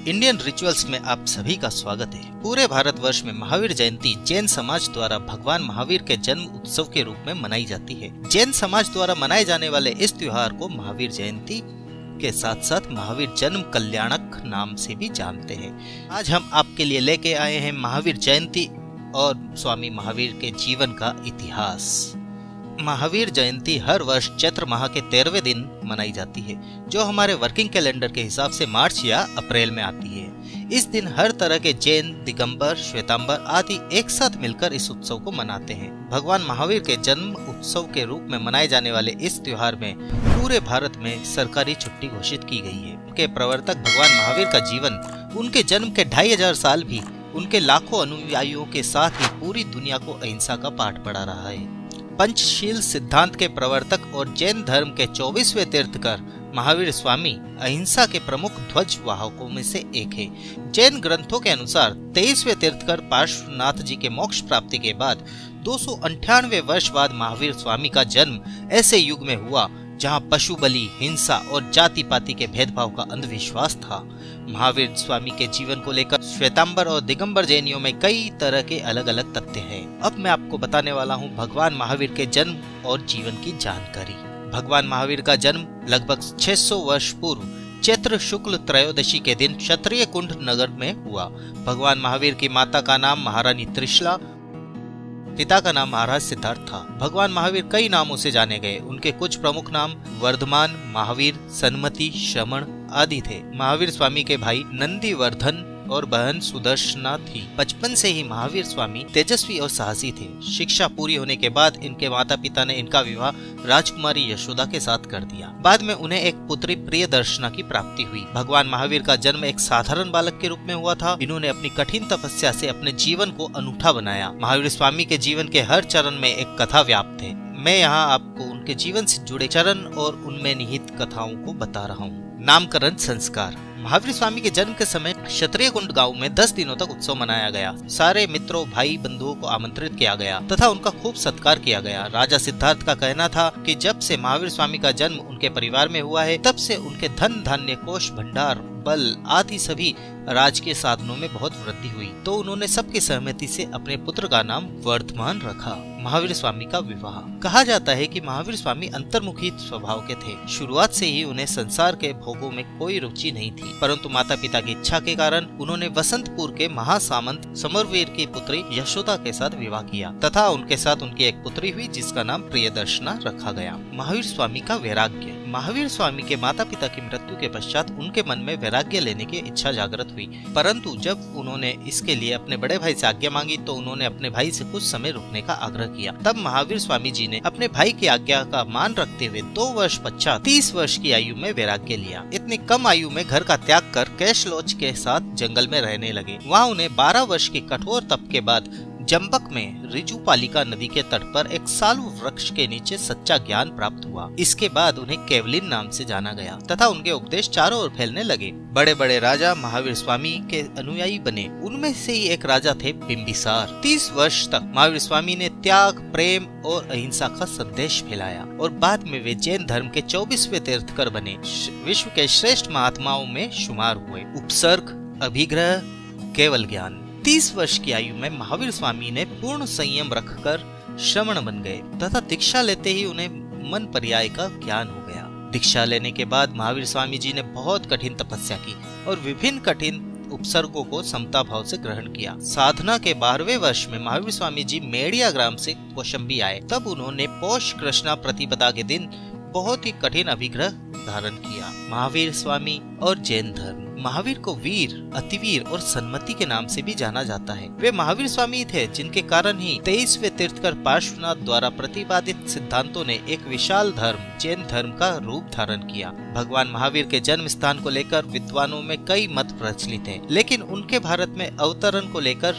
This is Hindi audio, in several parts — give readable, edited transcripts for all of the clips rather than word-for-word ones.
इंडियन रिचुअल्स में आप सभी का स्वागत है। पूरे भारतवर्ष में महावीर जयंती जैन समाज द्वारा भगवान महावीर के जन्म उत्सव के रूप में मनाई जाती है। जैन समाज द्वारा मनाए जाने वाले इस त्योहार को महावीर जयंती के साथ साथ महावीर जन्म कल्याणक नाम से भी जानते हैं। आज हम आपके लिए लेके आए हैं महावीर जयंती और स्वामी महावीर के जीवन का इतिहास। महावीर जयंती हर वर्ष चैत्र माह के 13वें दिन मनाई जाती है, जो हमारे वर्किंग कैलेंडर के हिसाब से मार्च या अप्रैल में आती है। इस दिन हर तरह के जैन, दिगंबर, श्वेतांबर आदि एक साथ मिलकर इस उत्सव को मनाते हैं। भगवान महावीर के जन्म उत्सव के रूप में मनाए जाने वाले इस त्योहार में पूरे भारत में सरकारी छुट्टी घोषित की गई है। उनके प्रवर्तक भगवान महावीर का जीवन, उनके जन्म के 2500 साल भी उनके लाखों अनुयायियों के साथ ही पूरी दुनिया को अहिंसा का पाठ पढ़ा रहा है। पंचशील सिद्धांत के प्रवर्तक और जैन धर्म के 24वें तीर्थकर महावीर स्वामी अहिंसा के प्रमुख ध्वज वाहकों में से एक है। जैन ग्रंथों के अनुसार 23वें तीर्थकर पार्श्वनाथ जी के मोक्ष प्राप्ति के बाद 298 वर्ष बाद महावीर स्वामी का जन्म ऐसे युग में हुआ जहां पशु बलि, हिंसा और जाति पाति के भेदभाव का अंधविश्वास था। महावीर स्वामी के जीवन को लेकर श्वेतांबर और दिगंबर जैनियों में कई तरह के अलग अलग तथ्य हैं। अब मैं आपको बताने वाला हूं भगवान महावीर के जन्म और जीवन की जानकारी। भगवान महावीर का जन्म लगभग 600 वर्ष पूर्व चैत्र शुक्ल त्रयोदशी के दिन क्षत्रिय कुंड नगर में हुआ। भगवान महावीर की माता का नाम महारानी त्रिशला, पिता का नाम महाराज सिद्धार्थ था। भगवान महावीर कई नामों से जाने गए। उनके कुछ प्रमुख नाम वर्धमान, महावीर, सन्मति, श्रमण आदि थे। महावीर स्वामी के भाई नंदीवर्धन और बहन सुदर्शना थी। बचपन से ही महावीर स्वामी तेजस्वी और साहसी थे। शिक्षा पूरी होने के बाद इनके माता पिता ने इनका विवाह राजकुमारी यशोदा के साथ कर दिया। बाद में उन्हें एक पुत्री प्रियदर्शना की प्राप्ति हुई। भगवान महावीर का जन्म एक साधारण बालक के रूप में हुआ था। इन्होंने अपनी कठिन तपस्या से अपने जीवन को अनूठा बनाया। महावीर स्वामी के जीवन के हर चरण में एक कथा व्याप्त है। मैं यहाँ आपको उनके जीवन से जुड़े चरण और उनमें निहित कथाओं को बता रहा हूँ। नामकरण संस्कार। महावीर स्वामी के जन्म के समय क्षत्रिय कुंड गांव में 10 दिनों तक उत्सव मनाया गया। सारे मित्रों, भाई बंधुओं को आमंत्रित किया गया तथा उनका खूब सत्कार किया गया। राजा सिद्धार्थ का कहना था कि जब से महावीर स्वामी का जन्म उनके परिवार में हुआ है, तब से उनके धन धान्य, कोष भंडार, बल आदि सभी राजकीय साधनों में बहुत वृद्धि हुई। तो उन्होंने सबकी सहमति से अपने पुत्र का नाम वर्धमान रखा। महावीर स्वामी का विवाह। कहा जाता है कि महावीर स्वामी अंतर्मुखी स्वभाव के थे। शुरुआत से ही उन्हें संसार के भोगों में कोई रुचि नहीं थी, परंतु माता पिता की इच्छा के कारण उन्होंने वसंतपुर के महासामंत समरवीर की पुत्री यशोदा के साथ विवाह किया तथा उनके साथ उनकी एक पुत्री हुई जिसका नाम प्रियदर्शना रखा गया। महावीर स्वामी का वैराग्य। महावीर स्वामी के माता पिता की मृत्यु के पश्चात उनके मन में वैराग्य लेने की इच्छा जागृत हुई, परंतु जब उन्होंने इसके लिए अपने बड़े भाई से आज्ञा मांगी तो उन्होंने अपने भाई से कुछ समय रुकने का आग्रह किया। तब महावीर स्वामी जी ने अपने भाई की आज्ञा का मान रखते हुए 2 वर्ष पश्चात 30 वर्ष की आयु में वैराग्य लिया। इतनी कम आयु में घर का त्याग कर कैशलोच के साथ जंगल में रहने लगे। वहाँ उन्हें 12 वर्ष की कठोर तप के बाद जंबक में ऋजुपालिका नदी के तट पर एक सालू वृक्ष के नीचे सच्चा ज्ञान प्राप्त हुआ। इसके बाद उन्हें केवलिन नाम से जाना गया तथा उनके उपदेश चारों ओर फैलने लगे। बड़े बड़े राजा महावीर स्वामी के अनुयायी बने। उनमें से ही एक राजा थे बिंबिसार। 30 वर्ष तक महावीर स्वामी ने त्याग, प्रेम और अहिंसा का संदेश फैलाया और बाद में वे जैन धर्म के 24वें तीर्थकर बने। विश्व के श्रेष्ठ महात्माओं में शुमार हुए। उपसर्ग, अभिग्रह, केवल ज्ञान। 30 वर्ष की आयु में महावीर स्वामी ने पूर्ण संयम रखकर श्रमण बन गए तथा दीक्षा लेते ही उन्हें मन पर्याय का ज्ञान हो गया। दीक्षा लेने के बाद महावीर स्वामी जी ने बहुत कठिन तपस्या की और विभिन्न कठिन उपसर्गों को समता भाव से ग्रहण किया। साधना के 12वें वर्ष में महावीर स्वामी जी मेड़िया ग्राम से कौशंबी आए। तब उन्होंने पौष कृष्णा प्रतिपदा के दिन बहुत ही कठिन अभिग्रह धारण किया। महावीर स्वामी और जैन धर्म। महावीर को वीर, अतिवीर और सन्मति के नाम से भी जाना जाता है। वे महावीर स्वामी थे जिनके कारण ही 23वें तीर्थकर पार्श्वनाथ द्वारा प्रतिपादित सिद्धांतों ने एक विशाल धर्म जैन धर्म का रूप धारण किया। भगवान महावीर के जन्म स्थान को लेकर विद्वानों में कई मत प्रचलित हैं, लेकिन उनके भारत में अवतरण को लेकर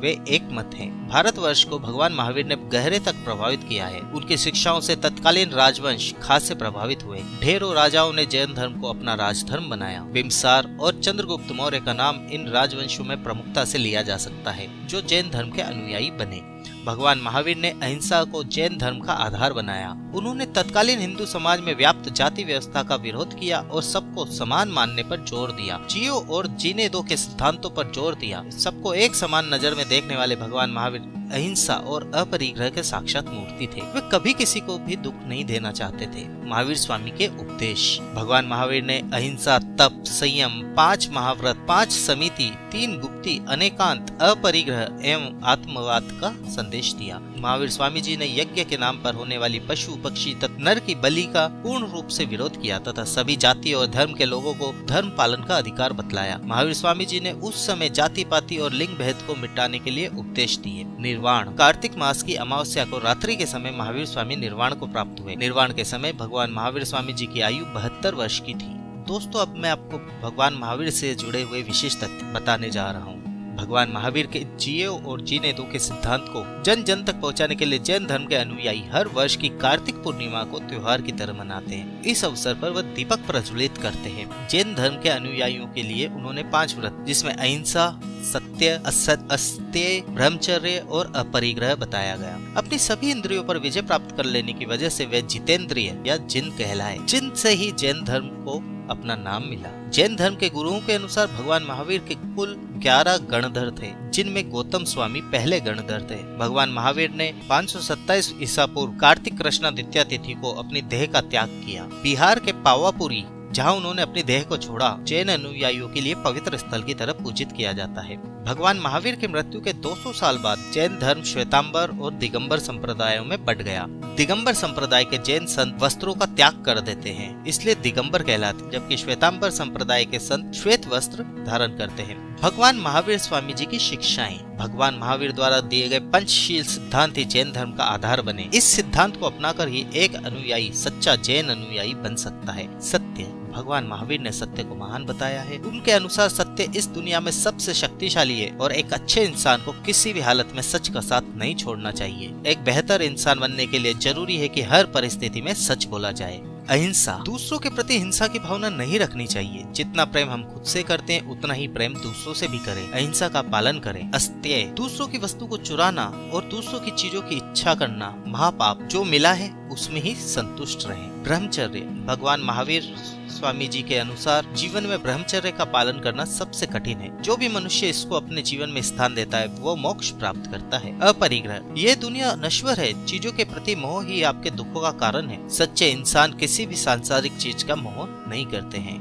वे एक मत हैं। भारतवर्ष को भगवान महावीर ने गहरे तक प्रभावित किया है। उनकी शिक्षाओं से तत्कालीन राजवंश खासे प्रभावित हुए। ढेरों राजाओं ने जैन धर्म को अपना राजधर्म बनाया। बिम्बसार और चंद्रगुप्त मौर्य का नाम इन राजवंशों में प्रमुखता से लिया जा सकता है, जो जैन धर्म के अनुयायी बने। भगवान महावीर ने अहिंसा को जैन धर्म का आधार बनाया। उन्होंने तत्कालीन हिंदू समाज में व्याप्त जाति व्यवस्था का विरोध किया और सबको समान मानने पर जोर दिया। जियो और जीने दो के सिद्धांतों पर जोर दिया। सबको एक समान नजर में देखने वाले भगवान महावीर अहिंसा और अपरिग्रह के साक्षात मूर्ति थे। वे कभी किसी को भी दुख नहीं देना चाहते थे। महावीर स्वामी के उपदेश। भगवान महावीर ने अहिंसा, तप, संयम, 5 महाव्रत, 5 समिति, 3 गुप्ती, अनेकांत, अपरिग्रह एवं आत्मवाद का संदेश दिया। महावीर स्वामी जी ने यज्ञ के नाम पर होने वाली पशु, पक्षी तथा नर की बलि का पूर्ण रूप से विरोध किया तथा सभी जाति और धर्म के लोगों को धर्म पालन का अधिकार बतलाया। महावीर स्वामी जी ने उस समय जाति पाति और लिंग भेद को मिटाने के लिए उपदेश दिए। निर्वाण। कार्तिक मास की अमावस्या को रात्रि के समय महावीर स्वामी निर्वाण को प्राप्त हुए। निर्वाण के समय भगवान महावीर स्वामी जी की आयु 72 वर्ष की थी। दोस्तों, अब मैं आपको भगवान महावीर से जुड़े हुए विशेष तथ्य बताने जा रहा हूँ। भगवान महावीर के जियो और जीने दो के सिद्धांत को जन जन तक पहुंचाने के लिए जैन धर्म के अनुयायी हर वर्ष की कार्तिक पूर्णिमा को त्योहार की तरह मनाते हैं। इस अवसर पर वह दीपक प्रज्वलित करते हैं। जैन धर्म के अनुयायियों के लिए उन्होंने 5 व्रत, जिसमें अहिंसा, सत्य, असत्य, अस्तेय, ब्रह्मचर्य और अपरिग्रह बताया गया। अपनी सभी इंद्रियों पर विजय प्राप्त कर लेने की वजह से वे जितेंद्रिय या जिन कहलाए, जिन से ही जैन धर्म को अपना नाम मिला। जैन धर्म के गुरुओं के अनुसार भगवान महावीर के कुल 11 गणधर थे, जिनमें गौतम स्वामी पहले गणधर थे। भगवान महावीर ने 527 ईसा पूर्व कार्तिक कृष्णा द्वितीया तिथि को अपनी देह का त्याग किया। बिहार के पावापुरी, जहां उन्होंने अपनी देह को छोड़ा, जैन अनुयायियों के लिए पवित्र स्थल की तरह पूजित किया जाता है। भगवान महावीर के मृत्यु के 200 साल बाद जैन धर्म श्वेतांबर और दिगंबर संप्रदायों में बट गया। दिगंबर संप्रदाय के जैन संत वस्त्रों का त्याग कर देते हैं, इसलिए दिगंबर कहलाते, जबकि श्वेतांबर संप्रदाय के संत श्वेत वस्त्र धारण करते हैं। भगवान महावीर स्वामी जी की शिक्षाएं। भगवान महावीर द्वारा दिए गए पंचशील सिद्धांत ही जैन धर्म का आधार बने। इस सिद्धांत को अपनाकर ही एक अनुयायी सच्चा जैन अनुयायी बन सकता है। सत्य। भगवान महावीर ने सत्य को महान बताया है। उनके अनुसार सत्य इस दुनिया में सबसे शक्तिशाली है और एक अच्छे इंसान को किसी भी हालत में सच का साथ नहीं छोड़ना चाहिए। एक बेहतर इंसान बनने के लिए जरूरी है कि हर परिस्थिति में सच बोला जाए। अहिंसा। दूसरों के प्रति हिंसा की भावना नहीं रखनी चाहिए। जितना प्रेम हम खुद से करते हैं, उतना ही प्रेम दूसरों से भी करें। अहिंसा का पालन करें। अस्तेय। दूसरों की वस्तु को चुराना और दूसरों की चीजों की इच्छा करना महापाप। जो मिला है उसमें ही संतुष्ट रहें। ब्रह्मचर्य। भगवान महावीर स्वामी जी के अनुसार जीवन में ब्रह्मचर्य का पालन करना सबसे कठिन है। जो भी मनुष्य इसको अपने जीवन में स्थान देता है, वो मोक्ष प्राप्त करता है। अपरिग्रह। ये दुनिया नश्वर है। चीजों के प्रति मोह ही आपके दुखों का कारण है। सच्चे इंसान किसी भी सांसारिक चीज का मोह नहीं करते हैं।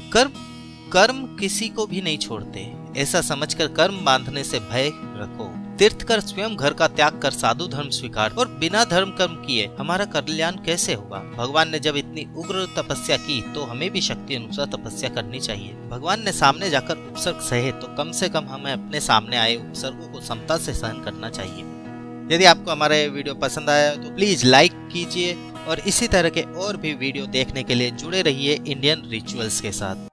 कर्म किसी को भी नहीं छोड़ते। ऐसा समझकर कर्म बांधने से भय रखो। तीर्थ कर, स्वयं घर का त्याग कर साधु धर्म स्वीकार और बिना धर्म कर्म किए हमारा कल्याण कैसे होगा। भगवान ने जब इतनी उग्र तपस्या की तो हमें भी शक्ति अनुसार तपस्या करनी चाहिए। भगवान ने सामने जाकर उपसर्ग सहे तो कम से कम हमें अपने सामने आए उपसर्गों को समता से सहन करना चाहिए। यदि आपको हमारा वीडियो पसंद आया तो प्लीज लाइक कीजिए और इसी तरह के और भी वीडियो देखने के लिए जुड़े रहिए इंडियन रिचुअल्स के साथ।